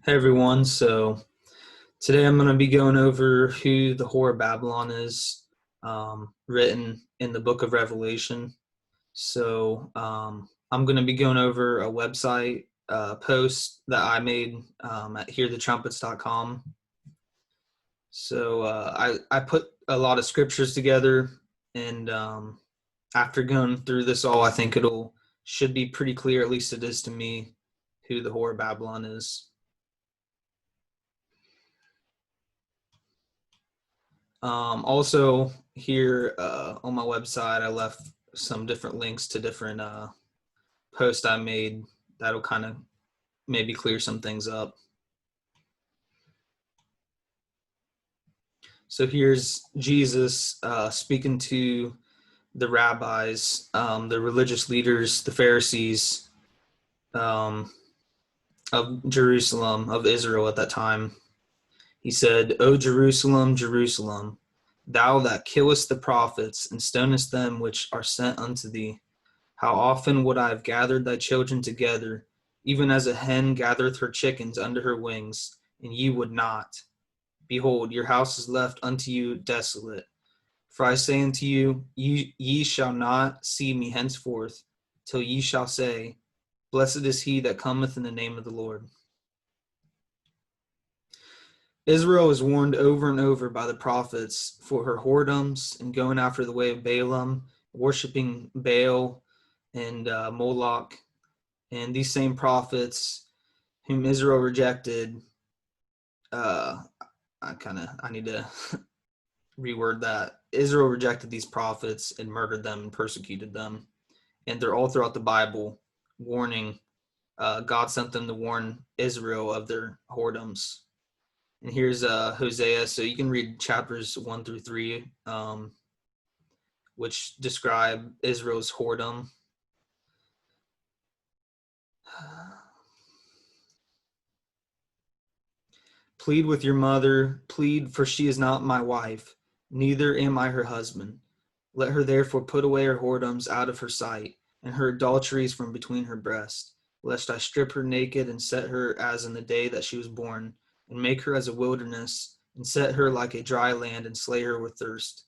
Hey everyone, so today I'm going to be going over who the Whore of Babylon is, written in the book of Revelation. I'm going to be going over a website post that I made at hearthetrumpets.com. I put a lot of scriptures together, and after going through this all, I think should be pretty clear, at least it is to me, who the Whore of Babylon is. Also, here on my website, I left some different links to different posts I made that'll kind of maybe clear some things up. So here's Jesus speaking to the rabbis, the religious leaders, the Pharisees of Jerusalem, of Israel at that time. He said, "O Jerusalem, Jerusalem, thou that killest the prophets and stonest them which are sent unto thee, how often would I have gathered thy children together, even as a hen gathereth her chickens under her wings, and ye would not. Behold, your house is left unto you desolate. For I say unto you, ye shall not see me henceforth, till ye shall say, Blessed is he that cometh in the name of the Lord." Israel is warned over and over by the prophets for her whoredoms and going after the way of Balaam, worshiping Baal and Moloch. And these same prophets whom Israel rejected, I need to reword that. Israel rejected these prophets and murdered them and persecuted them. And they're all throughout the Bible warning. God sent them to warn Israel of their whoredoms. And here's Hosea. So you can read chapters 1 through 3, which describe Israel's whoredom. Plead with your mother, plead, for she is not my wife, neither am I her husband. Let her therefore put away her whoredoms out of her sight, and her adulteries from between her breasts, lest I strip her naked and set her as in the day that she was born, and make her as a wilderness, and set her like a dry land, and slay her with thirst.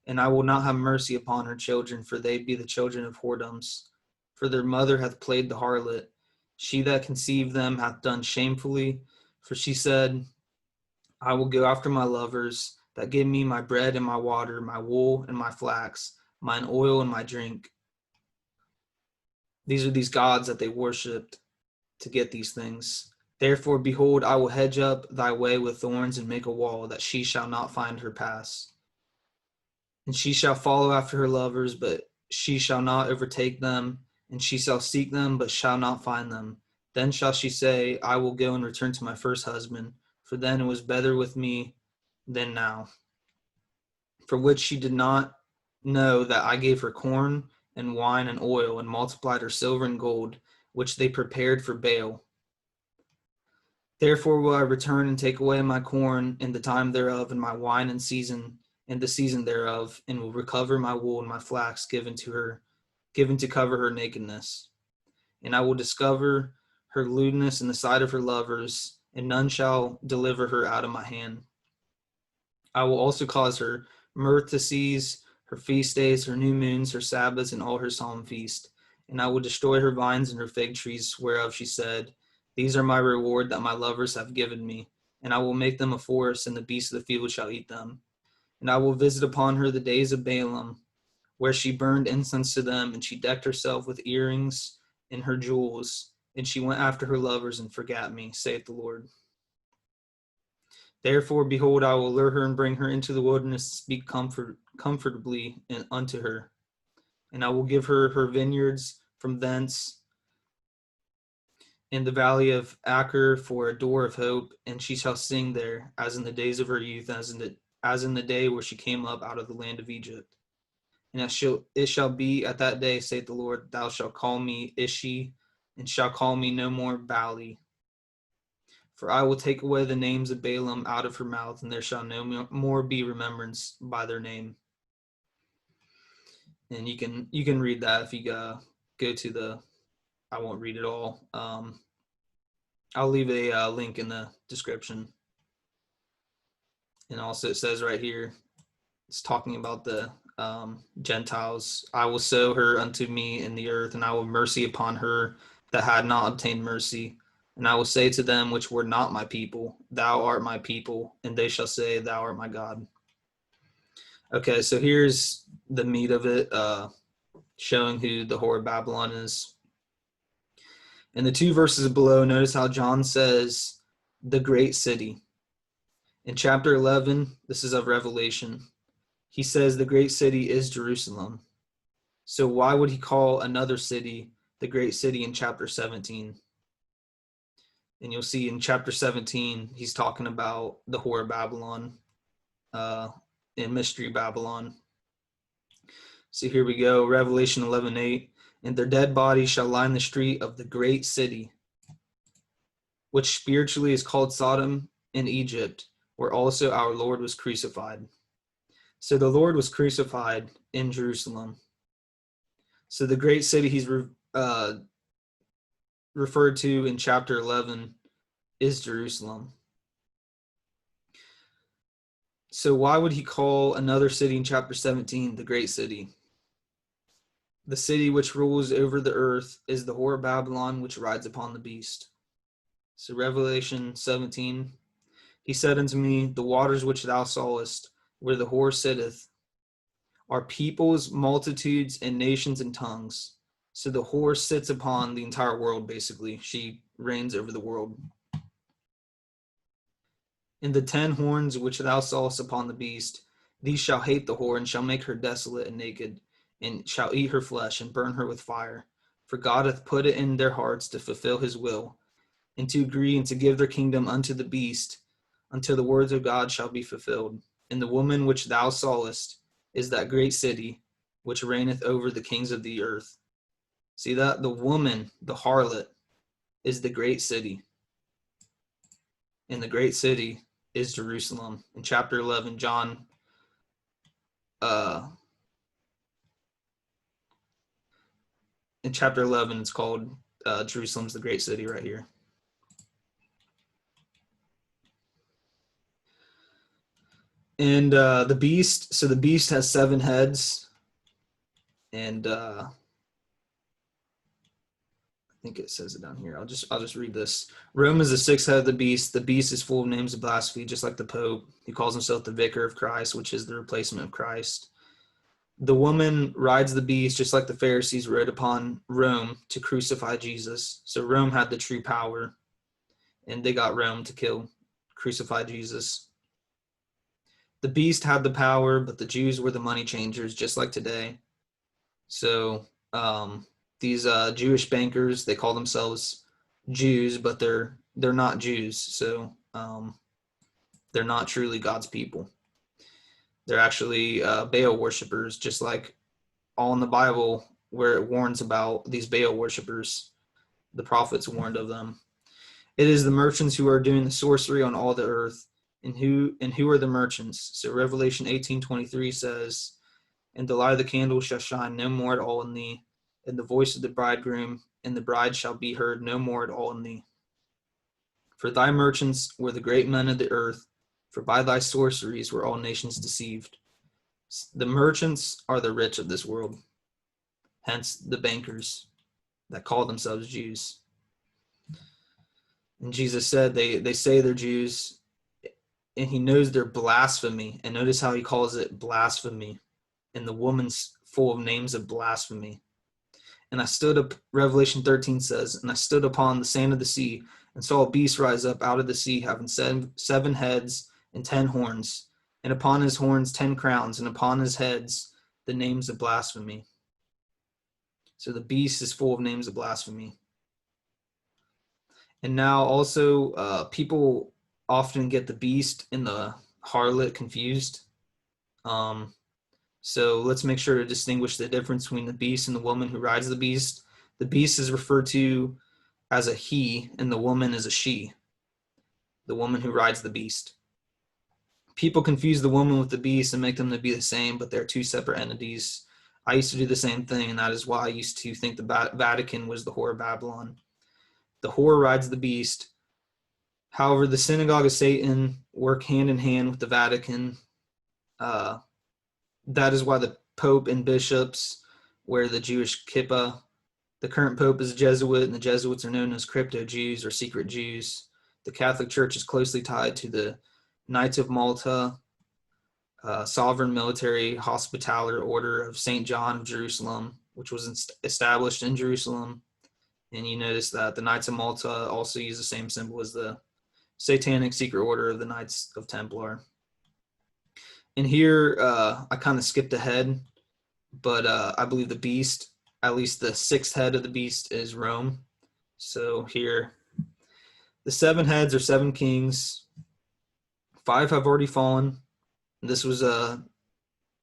And I will not have mercy upon her children, for they be the children of whoredoms. For their mother hath played the harlot. She that conceived them hath done shamefully, for she said, I will go after my lovers that give me my bread and my water, my wool and my flax, mine oil and my drink. These are these gods that they worshipped to get these things. Therefore, behold, I will hedge up thy way with thorns and make a wall, that she shall not find her pass. And she shall follow after her lovers, but she shall not overtake them. And she shall seek them, but shall not find them. Then shall she say, I will go and return to my first husband, for then it was better with me than now. For which she did not know that I gave her corn and wine and oil, and multiplied her silver and gold, which they prepared for Baal. Therefore will I return and take away my corn in the time thereof, and my wine in season in the season thereof, and will recover my wool and my flax given to cover her nakedness. And I will discover her lewdness in the sight of her lovers, and none shall deliver her out of my hand. I will also cause her mirth to cease, her feast days, her new moons, her Sabbaths, and all her solemn feast. And I will destroy her vines and her fig trees, whereof she said, These are my reward that my lovers have given me. And I will make them a forest, and the beasts of the field shall eat them. And I will visit upon her the days of Balaam, where she burned incense to them, and she decked herself with earrings and her jewels. And she went after her lovers and forgat me, saith the Lord. Therefore, behold, I will lure her and bring her into the wilderness to speak comfortably unto her. And I will give her her vineyards from thence in the valley of Achor for a door of hope, and she shall sing there, as in the days of her youth, as in the day where she came up out of the land of Egypt. And it shall be at that day, saith the Lord, thou shalt call me Ishi, and shalt call me no more Bali. For I will take away the names of Balaam out of her mouth, and there shall no more be remembrance by their name. And you can read that if you go to the. I won't read it all. I'll leave a link in the description. And also it says right here, it's talking about the Gentiles. I will sow her unto me in the earth, and I will have mercy upon her that had not obtained mercy. And I will say to them which were not my people, thou art my people, and they shall say, thou art my God. Okay, so here's the meat of it, showing who the whore of Babylon is. In the 2 verses below, notice how John says, the great city. In chapter 11, this is of Revelation, he says the great city is Jerusalem. So why would he call another city the great city in chapter 17? And you'll see in chapter 17, he's talking about the whore of Babylon, in Mystery Babylon. So here we go, Revelation 11:8. And their dead bodies shall line the street of the great city, which spiritually is called Sodom and Egypt, where also our Lord was crucified. So the Lord was crucified in Jerusalem. So the great city he's referred to in chapter 11 is Jerusalem. So why would he call another city in chapter 17 the great city? The city which rules over the earth is the whore of Babylon, which rides upon the beast. So Revelation 17, he said unto me, the waters which thou sawest, where the whore sitteth, are peoples, multitudes, and nations and tongues. So the whore sits upon the entire world, basically. She reigns over the world. And the 10 horns which thou sawest upon the beast, these shall hate the whore, and shall make her desolate and naked, and shall eat her flesh, and burn her with fire. For God hath put it in their hearts to fulfill his will, and to agree and to give their kingdom unto the beast, until the words of God shall be fulfilled. And the woman which thou sawest is that great city, which reigneth over the kings of the earth. See that? The woman, the harlot, is the great city. And the great city is Jerusalem. In chapter 11, John, in chapter 11, it's called Jerusalem's the great city right here. And the beast, so the beast has 7 heads. And I think it says it down here. I'll just read this. Rome is the 6th head of the beast. The beast is full of names of blasphemy, just like the Pope. He calls himself the vicar of Christ, which is the replacement of Christ. The woman rides the beast, just like the Pharisees rode upon Rome to crucify Jesus. So Rome had the true power, and they got Rome to crucify Jesus. The beast had the power, but the Jews were the money changers, just like today. So these Jewish bankers, they call themselves Jews, but they're not Jews. So they're not truly God's people. They're actually Baal worshipers, just like all in the Bible where it warns about these Baal worshipers. The prophets warned of them. It is the merchants who are doing the sorcery on all the earth. And who are the merchants? So Revelation 18:23 says, and the light of the candle shall shine no more at all in thee, and the voice of the bridegroom and the bride shall be heard no more at all in thee. For thy merchants were the great men of the earth, for by thy sorceries were all nations deceived. The merchants are the rich of this world, hence the bankers that call themselves Jews. And Jesus said they say they're Jews, and he knows their blasphemy. And notice how he calls it blasphemy. And the woman's full of names of blasphemy. And I stood up, Revelation 13 says, and I stood upon the sand of the sea, and saw a beast rise up out of the sea, having 7 heads and 10 horns, and upon his horns 10 crowns, and upon his heads the names of blasphemy. So the beast is full of names of blasphemy. And now also, people often get the beast and the harlot confused. So let's make sure to distinguish the difference between the beast and the woman who rides the beast. The beast is referred to as a he, and the woman is a she. The woman who rides the beast. People confuse the woman with the beast and make them to be the same, but they're 2 separate entities. I used to do the same thing, and that is why I used to think the Vatican was the whore of Babylon. The whore rides the beast, However, the synagogue of Satan work hand in hand with the Vatican. That is why the Pope and bishops wear the Jewish kippah. The current Pope is a Jesuit, and the Jesuits are known as crypto Jews or secret Jews. The Catholic Church is closely tied to the Knights of Malta, sovereign military hospitaller order of St. John of Jerusalem, which was established in Jerusalem. And you notice that the Knights of Malta also use the same symbol as the Satanic secret order of the Knights of Templar. And here, I kind of skipped ahead, but I believe the beast, at least the sixth head of the beast, is Rome. So here, the 7 heads are 7 kings. 5 have already fallen. This was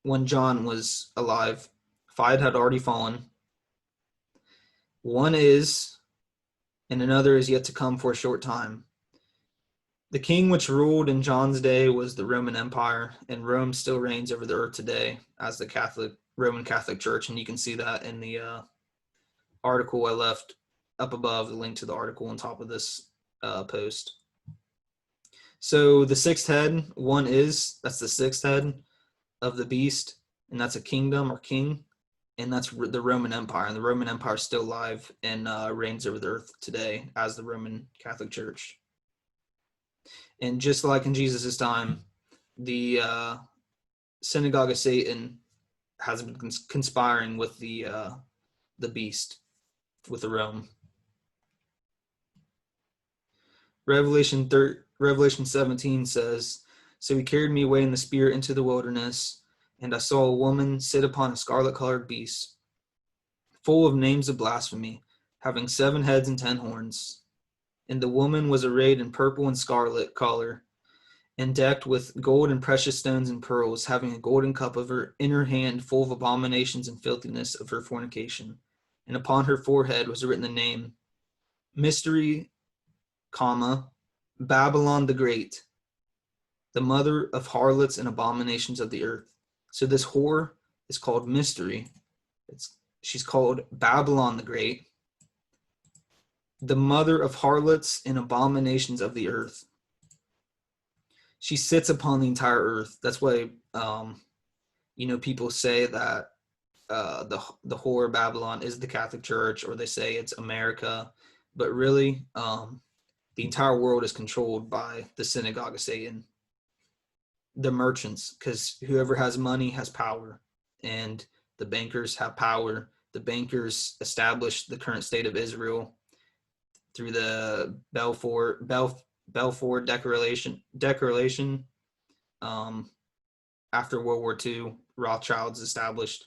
when John was alive. 5 had already fallen. 1 is, and another is yet to come for a short time. The king which ruled in John's day was the Roman Empire, and Rome still reigns over the earth today as the Roman Catholic Church, and you can see that in the article I left up above, the link to the article on top of this post. So the 6th head, 1 is, that's the 6th head of the beast, and that's a kingdom or king, and that's the Roman Empire, and the Roman Empire is still alive and reigns over the earth today as the Roman Catholic Church. And just like in Jesus' time, the synagogue of Satan has been conspiring with the beast, with the Rome. Revelation 17 says, "So he carried me away in the spirit into the wilderness, and I saw a woman sit upon a scarlet-colored beast, full of names of blasphemy, having 7 heads and 10 horns. And the woman was arrayed in purple and scarlet color, and decked with gold and precious stones and pearls, having a golden cup in her hand full of abominations and filthiness of her fornication. And upon her forehead was written the name, Mystery, Babylon the Great, the mother of harlots and abominations of the earth." So this whore is called Mystery. She's called Babylon the Great, the mother of harlots and abominations of the earth. She sits upon the entire earth. That's why, people say that the whore Babylon is the Catholic Church, or they say it's America. But really, the entire world is controlled by the synagogue of Satan, the merchants, because whoever has money has power, and the bankers have power. The bankers established the current state of Israel through the Balfour Declaration. After World War II, Rothschilds established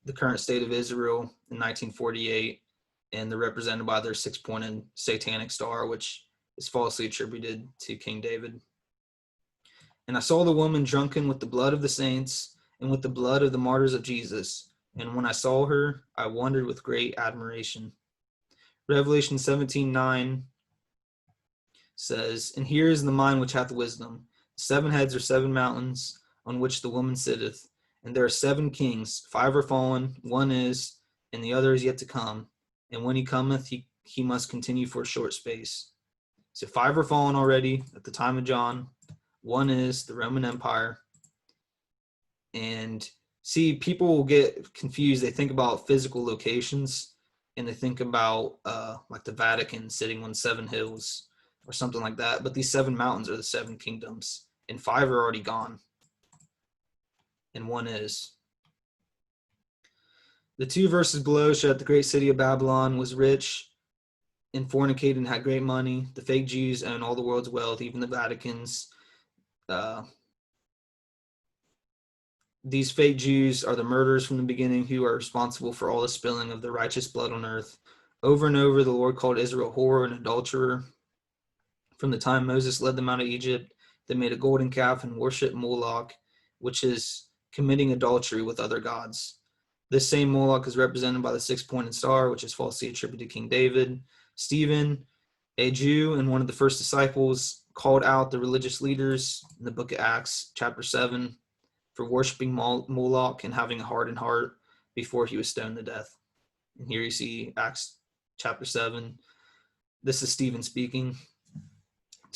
the current state of Israel in 1948, and they're represented by their 6-pointed satanic star, which is falsely attributed to King David. "And I saw the woman drunken with the blood of the saints and with the blood of the martyrs of Jesus. And when I saw her, I wondered with great admiration." Revelation 17:9 says, "And here is the mind which hath wisdom. 7 heads are 7 mountains on which the woman sitteth. And there are 7 kings, 5 are fallen, 1 is, and the other is yet to come. And when he cometh, he must continue for a short space." So 5 are fallen already at the time of John. 1 is the Roman Empire. And see, people will get confused. They think about physical locations, and they think about like the Vatican sitting on 7 hills or something like that. But these 7 mountains are the 7 kingdoms, and 5 are already gone, and 1 is. The 2 verses below show that the great city of Babylon was rich and fornicated and had great money. The fake Jews own all the world's wealth, even the Vatican's. These fake Jews are the murderers from the beginning, who are responsible for all the spilling of the righteous blood on earth. Over and over, the Lord called Israel whore and adulterer. From the time Moses led them out of Egypt, they made a golden calf and worshiped Moloch, which is committing adultery with other gods. This same Moloch is represented by the 6-pointed star, which is falsely attributed to King David. Stephen, a Jew and one of the first disciples, called out the religious leaders in the book of Acts, chapter 7, for worshiping Moloch and having a hardened heart before he was stoned to death. And here you see Acts chapter 7. This is Stephen speaking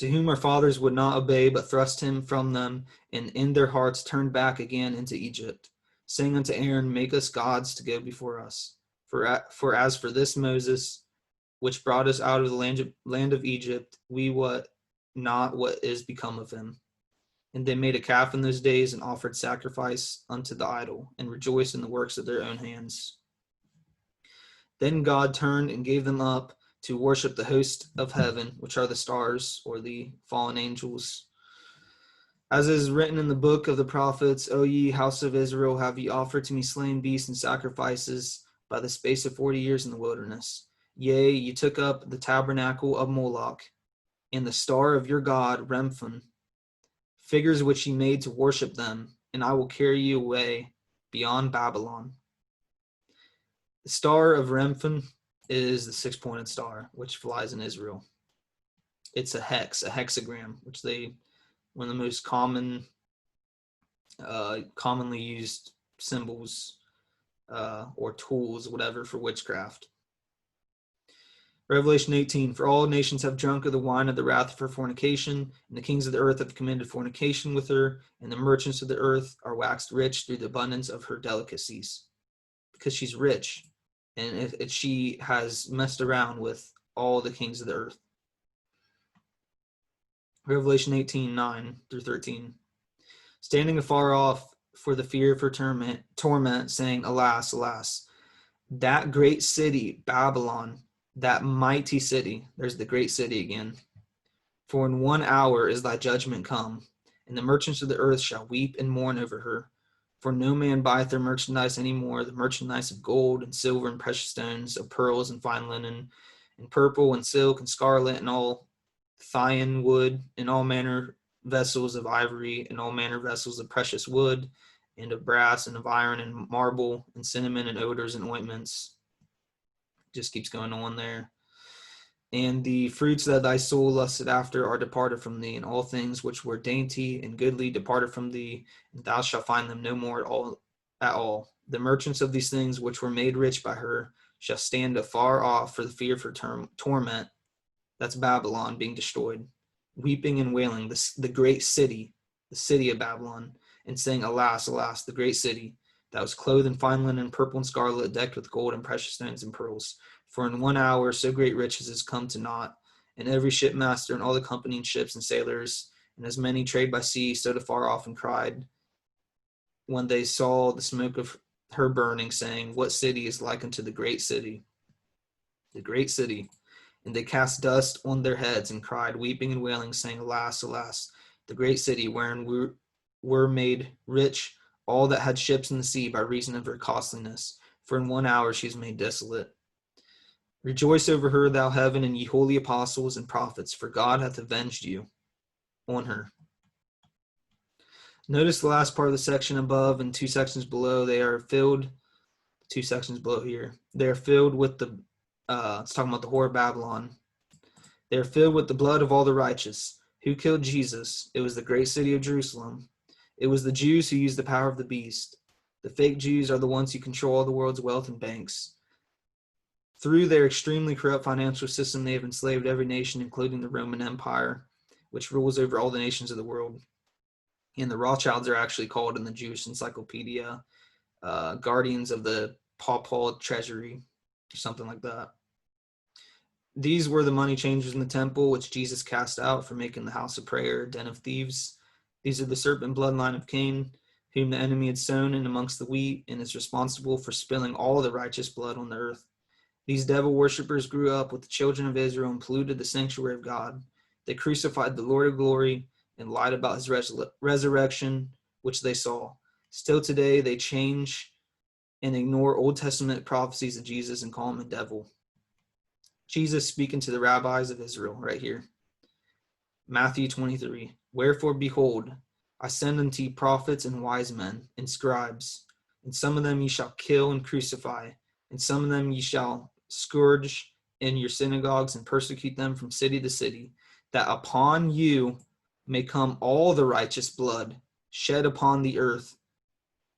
to whom our fathers would not obey, but thrust him from them, and in their hearts turned back again into Egypt, saying unto Aaron, make us gods to go before us. For as for this Moses, which brought us out of the land of Egypt, we wot not what is become of him. And they made a calf in those days, and offered sacrifice unto the idol, and rejoiced in the works of their own hands. Then God turned and gave them up to worship the host of heaven, which are the stars, or the fallen angels. As is written in the book of the prophets, O ye house of Israel, have ye offered to me slain beasts and sacrifices by the space of 40 years in the wilderness. Yea, ye took up the tabernacle of Moloch, and the star of your god, Remphan, figures which ye made to worship them, and I will carry you away beyond Babylon. The star of Remphan is the six-pointed star, which flies in Israel. It's a hexagram, which one of the most commonly used symbols or tools, whatever, for witchcraft. Revelation 18, for all nations have drunk of the wine of the wrath of her fornication, and the kings of the earth have committed fornication with her, and the merchants of the earth are waxed rich through the abundance of her delicacies. Because she's rich, and if she has messed around with all the kings of the earth. Revelation 18, 9 through 13. Standing afar off for the fear of her torment, saying, alas, alas, that great city, Babylon, that mighty city, there's the great city again. For in 1 hour is thy judgment come, and the merchants of the earth shall weep and mourn over her. For no man buyeth their merchandise any more, the merchandise of gold and silver and precious stones, of pearls and fine linen, and purple and silk and scarlet, and all thyan wood, and all manner vessels of ivory, and all manner vessels of precious wood, and of brass, and of iron, and marble, and cinnamon, and odors, and ointments. Just keeps going on there. And the fruits that thy soul lusted after are departed from thee, and all things which were dainty and goodly departed from thee, and thou shalt find them no more at all. The merchants of these things which were made rich by her shall stand afar off for the fear of her torment. That's Babylon being destroyed, weeping and wailing, the great city, the city of Babylon, and saying, alas, alas, the great city, that was clothed in fine linen, purple and scarlet, decked with gold and precious stones and pearls. For in 1 hour so great riches is come to naught, and every shipmaster and all the company ships and sailors, and as many trade by sea, stood afar off and cried, when they saw the smoke of her burning, saying, what city is like unto the great city? The great city. And they cast dust on their heads and cried, weeping and wailing, saying, alas, alas, the great city, wherein we were made rich all that had ships in the sea by reason of her costliness. For in 1 hour she is made desolate. Rejoice over her, thou heaven, and ye holy apostles and prophets, for God hath avenged you on her. Notice the last part of the section above and 2 sections below. They are filled, 2 sections below here. They are filled with it's talking about the whore of Babylon. They are filled with the blood of all the righteous. Who killed Jesus? It was the great city of Jerusalem. It was the Jews who used the power of the beast. The fake Jews are the ones who control all the world's wealth and banks. Through their extremely corrupt financial system, they have enslaved every nation, including the Roman Empire, which rules over all the nations of the world. And the Rothschilds are actually called in the Jewish encyclopedia guardians of the papal treasury, or something like that. These were the money changers in the temple, which Jesus cast out for making the house of prayer a den of thieves. These are the serpent bloodline of Cain, whom the enemy had sown in amongst the wheat, and is responsible for spilling all the righteous blood on the earth. These devil worshippers grew up with the children of Israel and polluted the sanctuary of God. They crucified the Lord of glory and lied about his resurrection, which they saw. Still today, they change and ignore Old Testament prophecies of Jesus and call him a devil. Jesus speaking to the rabbis of Israel right here. Mathew 23, wherefore behold, I send unto you prophets and wise men and scribes, and some of them ye shall kill and crucify, and some of them ye shall scourge in your synagogues and persecute them from city to city, that upon you may come all the righteous blood shed upon the earth,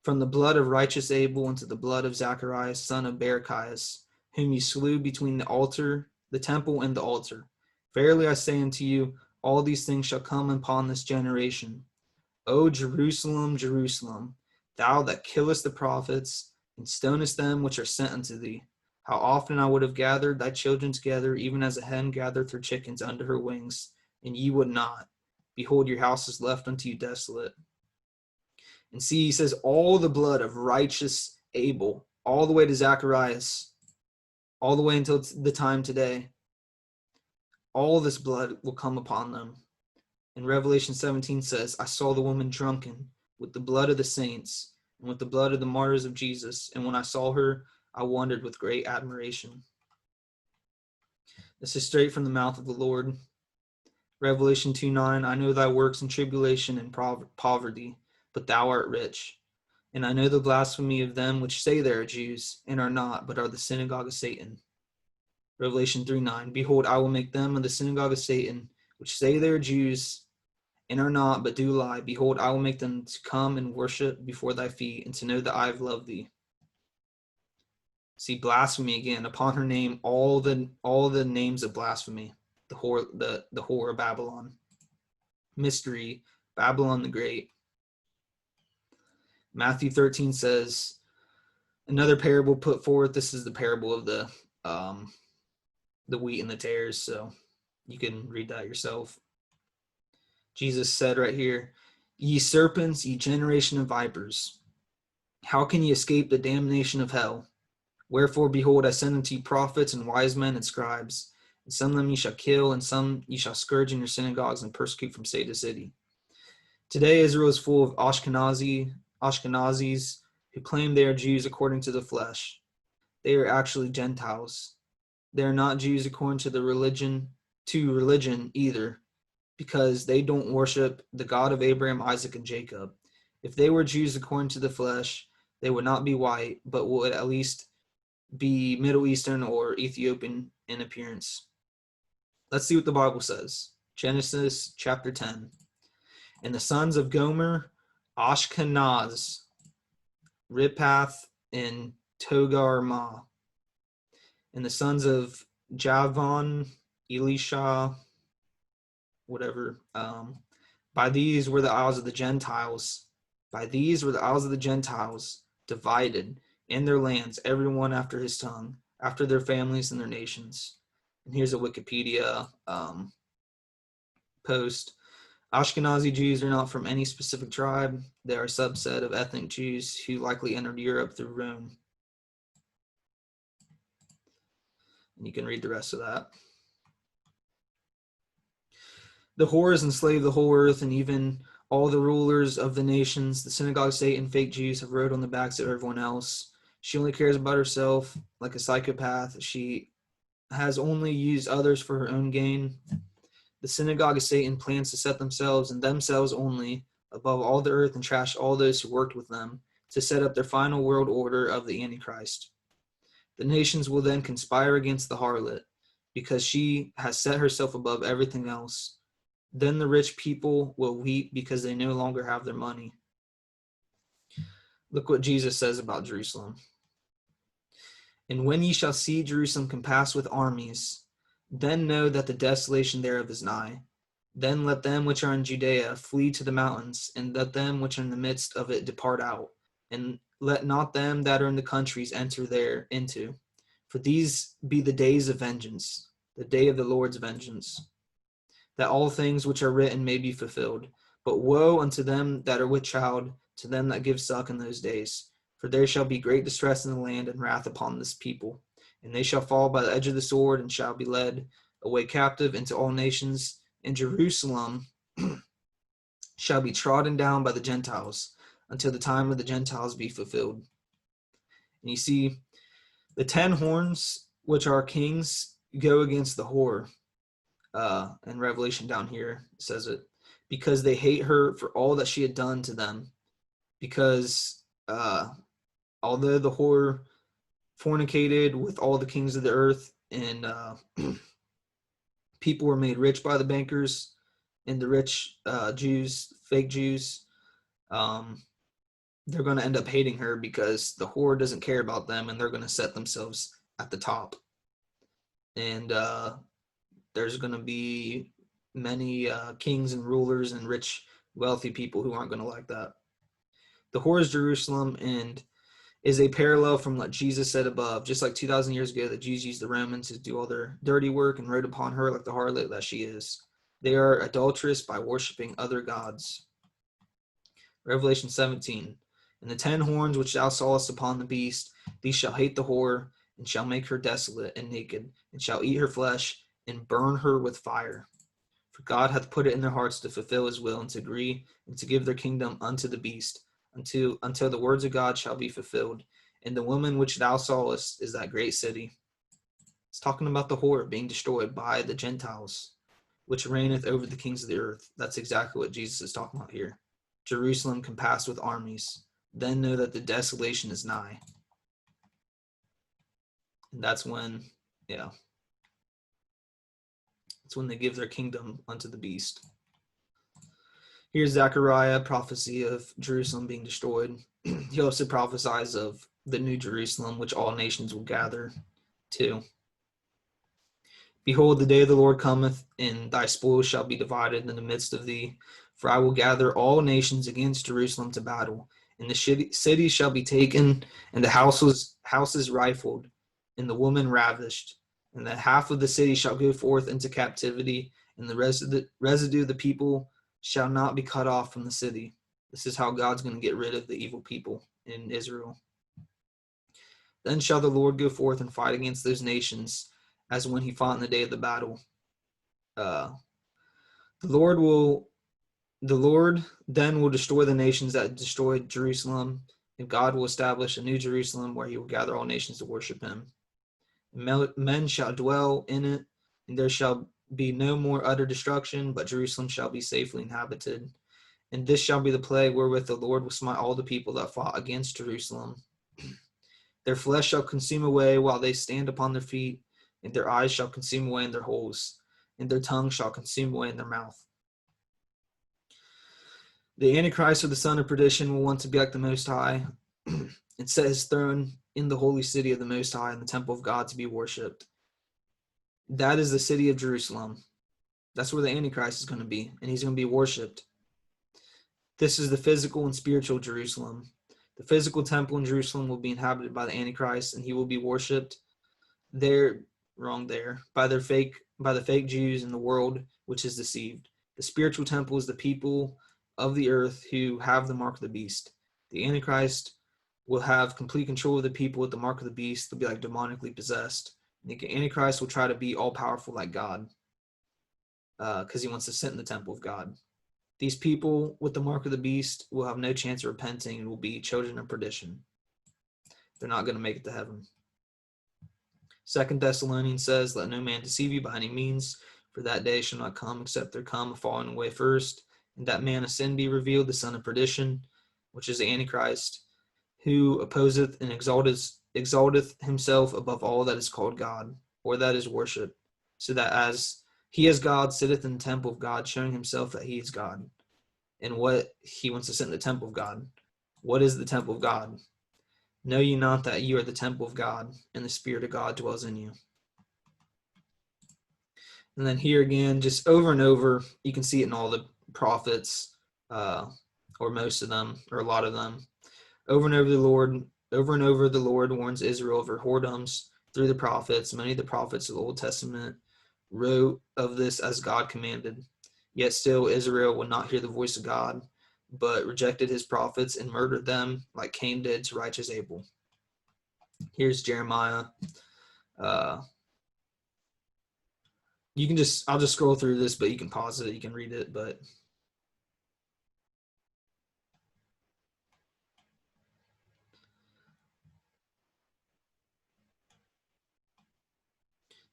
from the blood of righteous Abel unto the blood of Zacharias, son of Barachias, whom you slew between the temple and the altar. Verily I say unto you, all these things shall come upon this generation. O Jerusalem, Jerusalem, thou that killest the prophets, and stonest them which are sent unto thee. How often I would have gathered thy children together, even as a hen gathereth her chickens under her wings, and ye would not. Behold, your house is left unto you desolate. And see, he says, all the blood of righteous Abel, all the way to Zacharias, all the way until the time today, all this blood will come upon them. And Revelation 17 says, I saw the woman drunken with the blood of the saints and with the blood of the martyrs of Jesus. And when I saw her, I wondered with great admiration. This is straight from the mouth of the Lord. Revelation 2:9, I know thy works and tribulation and poverty, but thou art rich. And I know the blasphemy of them which say they are Jews, and are not, but are the synagogue of Satan. Revelation 3:9, behold, I will make them of the synagogue of Satan, which say they are Jews, and are not, but do lie. Behold, I will make them to come and worship before thy feet, and to know that I have loved thee. See, blasphemy again, upon her name, all the names of blasphemy. The whore of Babylon. Mystery, Babylon the Great. Matthew 13 says, another parable put forth. This is the parable of the wheat and the tares, so you can read that yourself. Jesus said right here, ye serpents, ye generation of vipers, how can ye escape the damnation of hell? Wherefore, behold, I send unto you prophets and wise men and scribes, and some of them ye shall kill, and some ye shall scourge in your synagogues and persecute from city to city. Today Israel is full of Ashkenazis who claim they are Jews according to the flesh. They are actually Gentiles. They are not Jews according to religion either, because they don't worship the God of Abraham, Isaac, and Jacob. If they were Jews according to the flesh, they would not be white, but would at least be Middle Eastern or Ethiopian in appearance. Let's see what the Bible says. Genesis chapter 10. And the sons of Gomer, Ashkenaz, Riphath, and Togarmah. And the sons of Javan, Elisha, whatever. By these were the isles of the Gentiles. Divided in their lands, everyone after his tongue, after their families and their nations. And here's a Wikipedia post. Ashkenazi Jews are not from any specific tribe. They are a subset of ethnic Jews who likely entered Europe through Rome. And you can read the rest of that. The whores enslave the whole earth, and even all the rulers of the nations. The synagogue of Satan, fake Jews, have rode on the backs of everyone else. She only cares about herself like a psychopath. She has only used others for her own gain. The synagogue of Satan plans to set themselves and themselves only above all the earth and trash all those who worked with them to set up their final world order of the Antichrist. The nations will then conspire against the harlot because she has set herself above everything else. Then the rich people will weep because they no longer have their money. Look what Jesus says about Jerusalem. And when ye shall see Jerusalem compassed with armies, then know that the desolation thereof is nigh. Then let them which are in Judea flee to the mountains, and let them which are in the midst of it depart out. And let not them that are in the countries enter thereinto. For these be the days of vengeance, the day of the Lord's vengeance, that all things which are written may be fulfilled. But woe unto them that are with child, to them that give suck in those days. For there shall be great distress in the land, and wrath upon this people. And they shall fall by the edge of the sword, and shall be led away captive into all nations. And Jerusalem shall be trodden down by the Gentiles, until the time of the Gentiles be fulfilled. And you see, the 10 horns, which are kings, go against the whore. And Revelation down here says it, because they hate her for all that she had done to them. Because although the whore fornicated with all the kings of the earth, and people were made rich by the bankers and the rich Jews, fake Jews, they're going to end up hating her because the whore doesn't care about them, and they're going to set themselves at the top. And there's going to be many kings and rulers and rich, wealthy people who aren't going to like that. The whore is Jerusalem and is a parallel from what Jesus said above. Just like 2,000 years ago that Jesus used the Romans to do all their dirty work and rode upon her like the harlot that she is. They are adulterous by worshiping other gods. Revelation 17. And the 10 horns which thou sawest upon the beast, these shall hate the whore, and shall make her desolate and naked, and shall eat her flesh, and burn her with fire. For God hath put it in their hearts to fulfill his will, and to agree, and to give their kingdom unto the beast, until the words of God shall be fulfilled. And the woman which thou sawest is that great city. It's talking about the whore being destroyed by the Gentiles, which reigneth over the kings of the earth. That's exactly what Jesus is talking about here. Jerusalem compassed with armies. Then know that the desolation is nigh. And that's when, that's when they give their kingdom unto the beast. Here's Zachariah, prophecy of Jerusalem being destroyed. He also prophesies of the new Jerusalem, which all nations will gather to. Behold, the day of the Lord cometh, and thy spoils shall be divided in the midst of thee. For I will gather all nations against Jerusalem to battle, and the cities shall be taken, and the houses rifled, and the woman ravished. And the half of the city shall go forth into captivity, and the residue of the people shall not be cut off from the city. This is how God's going to get rid of the evil people in Israel. Then shall the Lord go forth and fight against those nations, as when he fought in the day of the battle. The Lord then will destroy the nations that destroyed Jerusalem, and God will establish a new Jerusalem where he will gather all nations to worship him. Men shall dwell in it, and there shall be no more utter destruction, but Jerusalem shall be safely inhabited. And this shall be the plague wherewith the Lord will smite all the people that fought against Jerusalem. Their flesh shall consume away while they stand upon their feet, and their eyes shall consume away in their holes, and their tongue shall consume away in their mouth. The Antichrist, or the son of perdition, will want to be like the Most High, and set his throne in the holy city of the Most High, in the temple of God, to be worshipped. That is the city of Jerusalem. That's where the Antichrist is going to be, and he's going to be worshipped. This is the physical and spiritual Jerusalem. The physical temple in Jerusalem will be inhabited by the Antichrist, and he will be worshipped by the fake Jews in the world, which is deceived. The spiritual temple is the people of the earth who have the mark of the beast. The Antichrist will have complete control of the people with the mark of the beast. They'll be like demonically possessed. The Antichrist will try to be all powerful like God, because he wants to sit in the temple of God. These people with the mark of the beast will have no chance of repenting and will be children of perdition. They're not going to make it to heaven. 2 Thessalonians says, let no man deceive you by any means, for that day shall not come except there come a falling away first, and that man of sin be revealed, the son of perdition, which is the Antichrist, who opposeth and exalteth himself above all that is called God, or that is worship, so that as he as God sitteth in the temple of God, showing himself that he is God. And what he wants to sit in the temple of God. What is the temple of God? Know ye not that you are the temple of God, and the Spirit of God dwells in you? And then here again, just over and over, you can see it in all the prophets, or most of them, or a lot of them. Over and over the Lord warns Israel of her whoredoms through the prophets. Many of the prophets of the Old Testament wrote of this as God commanded. Yet still Israel would not hear the voice of God, but rejected his prophets and murdered them like Cain did to righteous Abel. Here's Jeremiah. I'll just scroll through this, but you can pause it, you can read it, but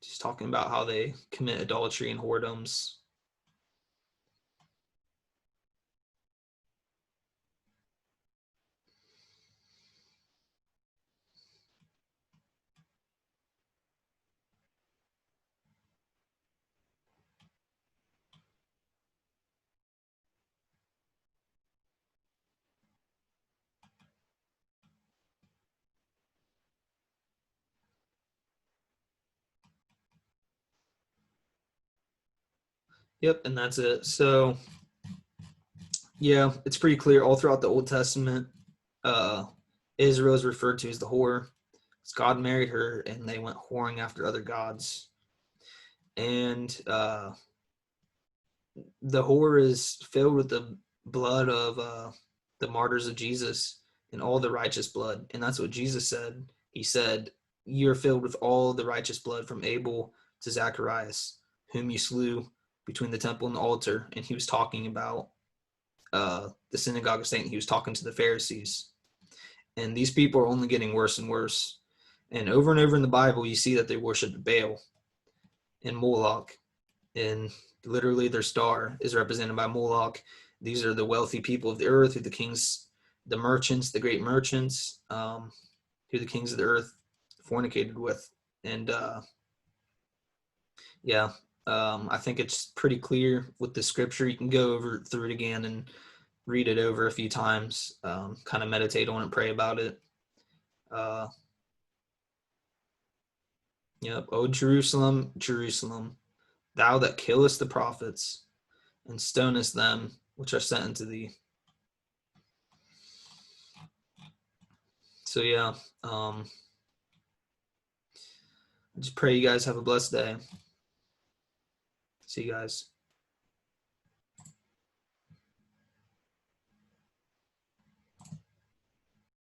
just talking about how they commit adultery and whoredoms. Yep, and that's it. So yeah, it's pretty clear all throughout the Old Testament. Uh, Israel is referred to as the whore. God married her, and they went whoring after other gods. And the whore is filled with the blood of the martyrs of Jesus and all the righteous blood. And that's what Jesus said. He said, "You're filled with all the righteous blood from Abel to Zacharias, whom you slew between the temple and the altar." And he was talking about the synagogue of Satan. He was talking to the Pharisees. And these people are only getting worse and worse. And over in the Bible, you see that they worship Baal and Moloch. And literally their star is represented by Moloch. These are the wealthy people of the earth, who the kings, the merchants, the great merchants, who the kings of the earth fornicated with. And yeah, I think it's pretty clear with the scripture. You can go over through it again and read it over a few times, kind of meditate on it, pray about it. Yep. O Jerusalem, Jerusalem, thou that killest the prophets and stonest them which are sent unto thee. So yeah, I just pray you guys have a blessed day. See you guys.